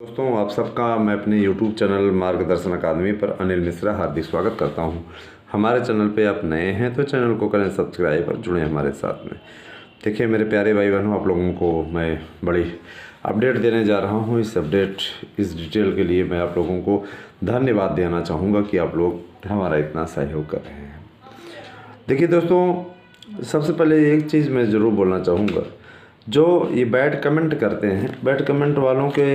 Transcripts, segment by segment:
दोस्तों, आप सबका मैं अपने YouTube चैनल मार्गदर्शन अकादमी पर अनिल मिश्रा हार्दिक स्वागत करता हूं। हमारे चैनल पे आप नए हैं तो चैनल को करें सब्सक्राइब और जुड़ें हमारे साथ में। देखिए मेरे प्यारे भाई बहनों, आप लोगों को मैं बड़ी अपडेट देने जा रहा हूं। इस डिटेल के लिए मैं आप लोगों को धन्यवाद देना चाहूँगा कि आप लोग हमारा इतना सहयोग कर रहे हैं। देखिए दोस्तों, सबसे पहले एक चीज़ मैं ज़रूर बोलना चाहूँगा, जो ये बैड कमेंट करते हैं, बैड कमेंट वालों के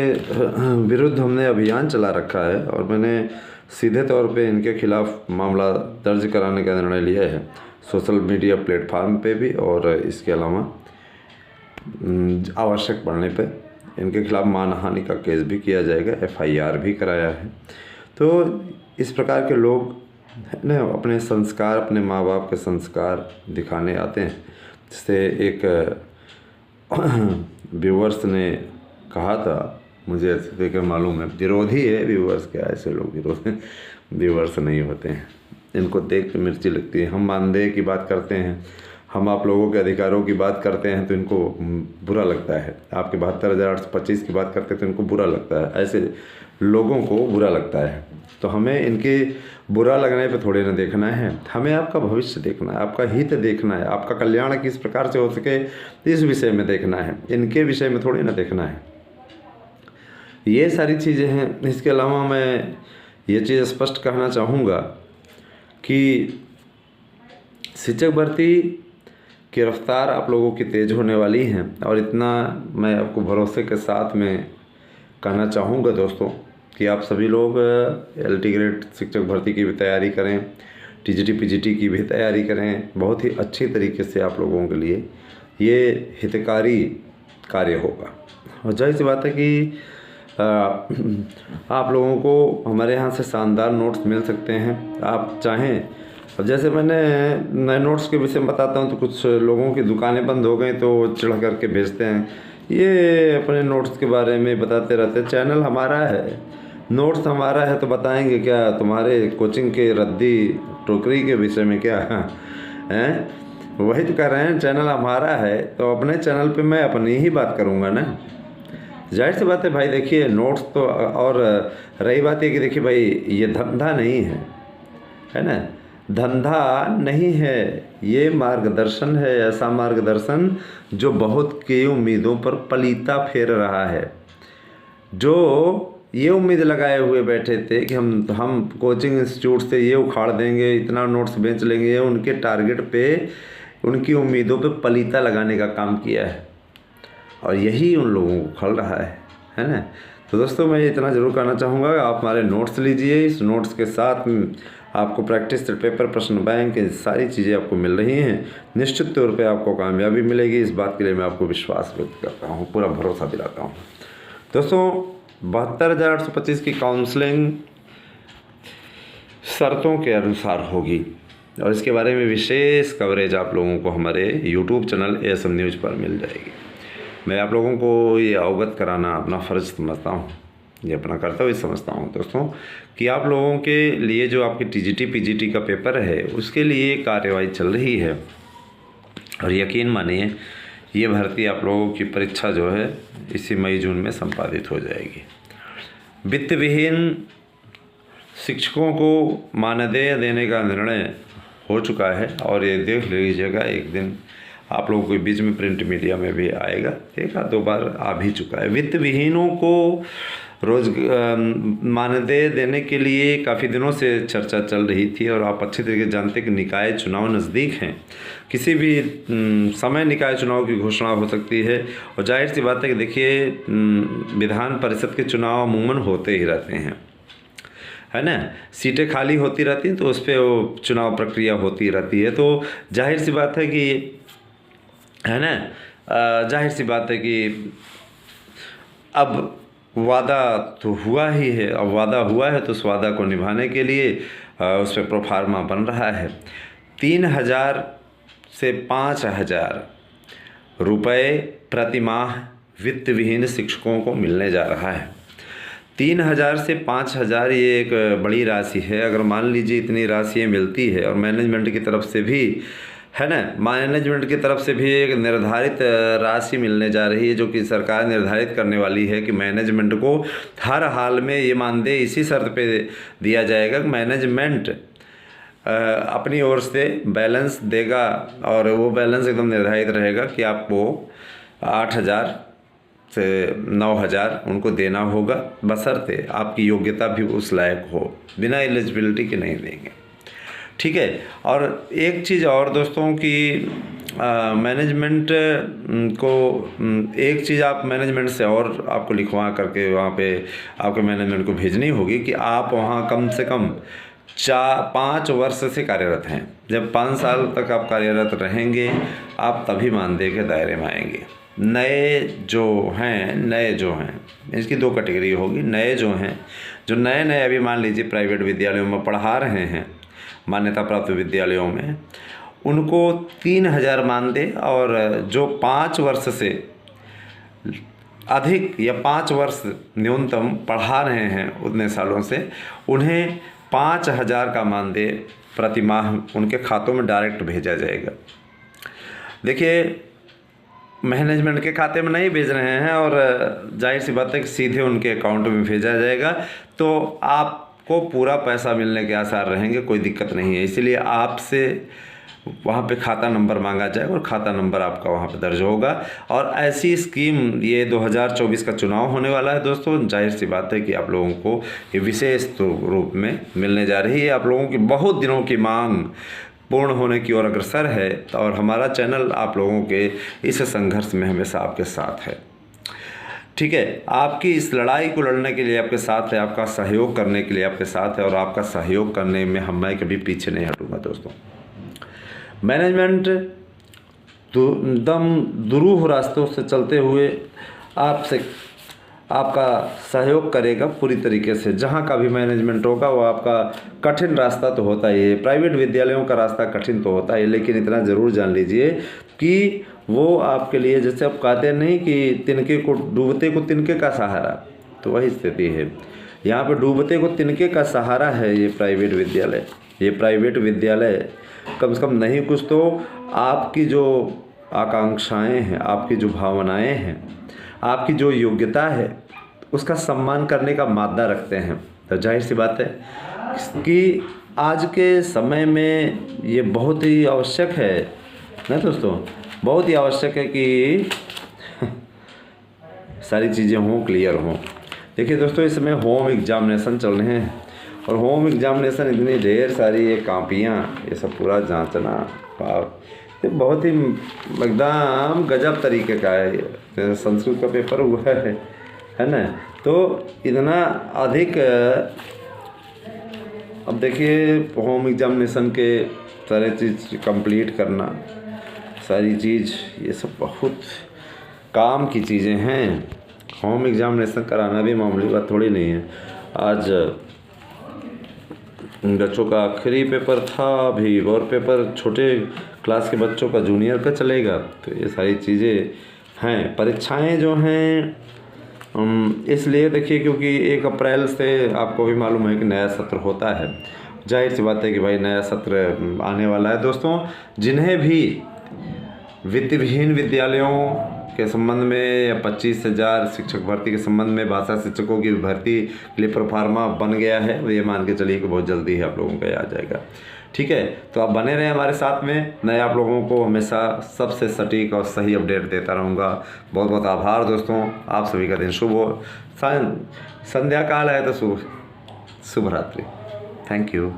विरुद्ध हमने अभियान चला रखा है और मैंने सीधे तौर पे इनके खिलाफ मामला दर्ज कराने का निर्णय लिया है, सोशल मीडिया प्लेटफार्म पे भी, और इसके अलावा आवश्यक पड़ने पे इनके खिलाफ मानहानि का केस भी किया जाएगा, FIR भी कराया है। तो इस प्रकार के लोग न अपने संस्कार, अपने माँ बाप के संस्कार दिखाने आते हैं। जिससे एक व्यूवर्स ने कहा था, मुझे ऐसे देख मालूम है, विरोधी है व्यूवर्स, क्या ऐसे लोग विरोधी व्यूवर्स नहीं होते हैं, इनको देख के मिर्ची लगती है। हम मानदेय की बात करते हैं, हम आप लोगों के अधिकारों की बात करते हैं तो इनको बुरा लगता है, आपके 72,825 की बात करते हैं तो इनको बुरा लगता है, ऐसे लोगों को बुरा लगता है। तो हमें इनके बुरा लगने पे थोड़े ना देखना है, हमें आपका भविष्य देखना है, आपका हित देखना है, आपका कल्याण किस प्रकार से हो सके इस विषय में देखना है, इनके विषय में थोड़ी ना देखना है। ये सारी चीज़ें हैं। इसके अलावा मैं ये चीज़ स्पष्ट कहना चाहूँगा कि शिक्षक भर्ती की रफ्तार आप लोगों की तेज़ होने वाली है, और इतना मैं आपको भरोसे के साथ में कहना चाहूँगा दोस्तों कि आप सभी लोग LT ग्रेड शिक्षक भर्ती की भी तैयारी करें, TGT PGT की भी तैयारी करें। बहुत ही अच्छी तरीके से आप लोगों के लिए ये हितकारी कार्य होगा। और जाहिर सी बात है कि आप लोगों को हमारे यहाँ से शानदार नोट्स मिल सकते हैं, आप चाहें। अब जैसे मैंने नए नोट्स के विषय में बताता हूँ तो कुछ लोगों की दुकानें बंद हो गई तो चढ़ करके भेजते हैं, ये अपने नोट्स के बारे में बताते रहते हैं। चैनल हमारा है, नोट्स हमारा है, तो बताएंगे क्या तुम्हारे कोचिंग के रद्दी टोकरी के विषय में क्या हैं? वही तो कह रहे हैं, चैनल हमारा है तो अपने चैनल पे मैं अपनी ही बात करूँगा ना। जाहिर सी बात है भाई। देखिए नोट्स तो, और रही बात है कि देखिए भाई, ये धंधा नहीं है ना, धंधा नहीं है, ये मार्गदर्शन है, ऐसा मार्गदर्शन जो बहुत की उम्मीदों पर पलीता फेर रहा है। जो ये उम्मीद लगाए हुए बैठे थे कि हम कोचिंग इंस्टीट्यूट से ये उखाड़ देंगे, इतना नोट्स बेच लेंगे, उनके टारगेट पे, उनकी उम्मीदों पे पलीता लगाने का काम किया है, और यही उन लोगों को खल रहा है ना। तो दोस्तों, मैं इतना ज़रूर कहना चाहूँगा, आप हमारे नोट्स लीजिए, इस नोट्स के साथ आपको प्रैक्टिस पेपर, प्रश्न बैंक, सारी चीज़ें आपको मिल रही हैं। निश्चित तौर पे आपको कामयाबी मिलेगी, इस बात के लिए मैं आपको विश्वास व्यक्त करता हूँ, पूरा भरोसा दिलाता हूँ। दोस्तों, 72,825 की काउंसलिंग शर्तों के अनुसार होगी, और इसके बारे में विशेष कवरेज आप लोगों को हमारे YouTube चैनल ASM न्यूज़ पर मिल जाएगी। मैं आप लोगों को ये अवगत कराना अपना फ़र्ज़ समझता हूँ, ये अपना कर्तव्य समझता हूँ दोस्तों, कि आप लोगों के लिए जो आपकी TGT PGT का पेपर है उसके लिए कार्यवाही चल रही है, और यकीन मानिए ये भर्ती आप लोगों की परीक्षा जो है इसी मई जून में संपादित हो जाएगी। वित्त विहीन शिक्षकों को मानदेय देने का निर्णय हो चुका है, और ये देख लीजिएगा एक दिन आप लोगों को बीच में प्रिंट मीडिया में भी आएगा, एक आध दो बार आ भी चुका है। वित्त विहीनों को मानदेय देने के लिए काफ़ी दिनों से चर्चा चल रही थी, और आप अच्छी तरीके से जानते हैं कि निकाय चुनाव नज़दीक हैं, किसी भी समय निकाय चुनाव की घोषणा हो सकती है। और जाहिर सी बात है कि देखिए, विधान परिषद के चुनाव अमूमन होते ही रहते हैं, है ना, सीटें खाली होती रहती हैं तो उस पर वो चुनाव प्रक्रिया होती रहती है। तो जाहिर सी बात है कि, है ना, जाहिर सी बात है कि अब वादा तो हुआ ही है, अब वादा हुआ है तो उस वादा को निभाने के लिए उस पर प्रोफार्मा बन रहा है। 3,000 से 5,000 रुपये प्रति माह वित्त विहीन शिक्षकों को मिलने जा रहा है। 3,000 से 5,000 ये एक बड़ी राशि है। अगर मान लीजिए इतनी राशि मिलती है, और मैनेजमेंट की तरफ से भी है ना। मैनेजमेंट की तरफ से भी एक निर्धारित राशि मिलने जा रही है, जो कि सरकार निर्धारित करने वाली है कि मैनेजमेंट को हर हाल में ये मानदेय इसी शर्त पे दिया जाएगा कि मैनेजमेंट अपनी ओर से बैलेंस देगा, और वो बैलेंस एकदम निर्धारित रहेगा कि आपको 8,000 से 9,000 उनको देना होगा, बशर्ते आपकी योग्यता भी उस लायक हो, बिना एलिजिबिलिटी के नहीं देंगे। ठीक है। और एक चीज़ और दोस्तों की मैनेजमेंट को एक चीज़ आप मैनेजमेंट से और आपको लिखवा करके वहाँ पे आपके मैनेजमेंट को भेजनी होगी कि आप वहाँ कम से कम 5 वर्ष से कार्यरत हैं। जब 5 साल तक आप कार्यरत रहेंगे, आप तभी मानदेय के दायरे में आएंगे। नए जो हैं इसकी 2 कैटेगरी होगी। नए जो हैं, जो नए अभी मान लीजिए प्राइवेट विद्यालयों में पढ़ा रहे हैं, मान्यता प्राप्त विद्यालयों में, उनको 3,000 मानदेय, और जो 5 वर्ष से अधिक या 5 वर्ष न्यूनतम पढ़ा रहे हैं उतने सालों से, उन्हें 5,000 का मानदेय प्रति माह उनके खातों में डायरेक्ट भेजा जाएगा। देखिए, मैनेजमेंट के खाते में नहीं भेज रहे हैं, और जाहिर सी बात है कि सीधे उनके अकाउंट में भेजा जाएगा, तो आपको पूरा पैसा मिलने के आसार रहेंगे, कोई दिक्कत नहीं है। इसीलिए आपसे वहाँ पे खाता नंबर मांगा जाएगा, और खाता नंबर आपका वहाँ पे दर्ज होगा। और ऐसी स्कीम, ये 2024 का चुनाव होने वाला है दोस्तों, जाहिर सी बात है कि आप लोगों को ये विशेष रूप में मिलने जा रही है। आप लोगों की बहुत दिनों की मांग पूर्ण होने की ओर अग्रसर है, और हमारा चैनल आप लोगों के इस संघर्ष में हमेशा आपके साथ है। ठीक है। आपकी इस लड़ाई को लड़ने के लिए आपके साथ है, आपका सहयोग करने के लिए आपके साथ है, और आपका सहयोग करने में मैं कभी पीछे नहीं हटूंगा दोस्तों। मैनेजमेंट दम दुरूह रास्तों से चलते हुए आपका सहयोग करेगा पूरी तरीके से। जहाँ का भी मैनेजमेंट होगा वो आपका कठिन रास्ता तो होता ही है, प्राइवेट विद्यालयों का रास्ता कठिन तो होता है, लेकिन इतना ज़रूर जान लीजिए कि वो आपके लिए, जैसे आप कहते नहीं कि तिनके को डूबते को तिनके का सहारा, तो वही स्थिति है यहाँ पे। डूबते को तिनके का सहारा है ये प्राइवेट विद्यालय। ये प्राइवेट विद्यालय कम से कम नहीं कुछ तो आपकी जो आकांक्षाएं हैं, आपकी जो भावनाएं हैं, आपकी जो योग्यता है, उसका सम्मान करने का मादा रखते हैं। तो जाहिर सी बात है कि आज के समय में ये बहुत ही आवश्यक है ना दोस्तों, बहुत ही आवश्यक है कि सारी चीज़ें हों, क्लियर हों। देखिए दोस्तों, इस समय होम एग्जामिनेशन चल रहे हैं, और होम एग्जामिनेशन इतनी ढेर सारी ये कापियाँ, ये सब पूरा जांचना, ये बहुत ही एकदम गजब तरीके का है। जैसे संस्कृत का पेपर हुआ है ना, तो इतना अधिक। अब देखिए, होम एग्जामिनेशन के सारे चीज़ कंप्लीट करना, सारी चीज़, ये सब बहुत काम की चीज़ें हैं। होम एग्जामिनेशन कराना भी मामूली बात थोड़ी नहीं है। आज बच्चों का आखिरी पेपर था अभी, और पेपर छोटे क्लास के बच्चों का जूनियर का चलेगा। तो ये सारी चीज़ें हैं। परीक्षाएं जो हैं इसलिए देखिए, क्योंकि 1 अप्रैल से आपको भी मालूम है कि नया सत्र होता है। जाहिर सी बात है कि भाई नया सत्र आने वाला है दोस्तों। जिन्हें भी वित्त विहीन विद्यालयों के संबंध में या 25,000 शिक्षक भर्ती के संबंध में, भाषा शिक्षकों की भर्ती के लिए प्रोफार्मा बन गया है, वो ये मान के चलिए कि बहुत जल्दी ही आप लोगों का आ जाएगा। ठीक है, तो आप बने रहें हमारे साथ में। मैं आप लोगों को हमेशा सबसे सटीक और सही अपडेट देता रहूँगा। बहुत बहुत आभार दोस्तों। आप सभी का दिन शुभ हो। संध्या काल है तो शुभ रात्रि। Thank you.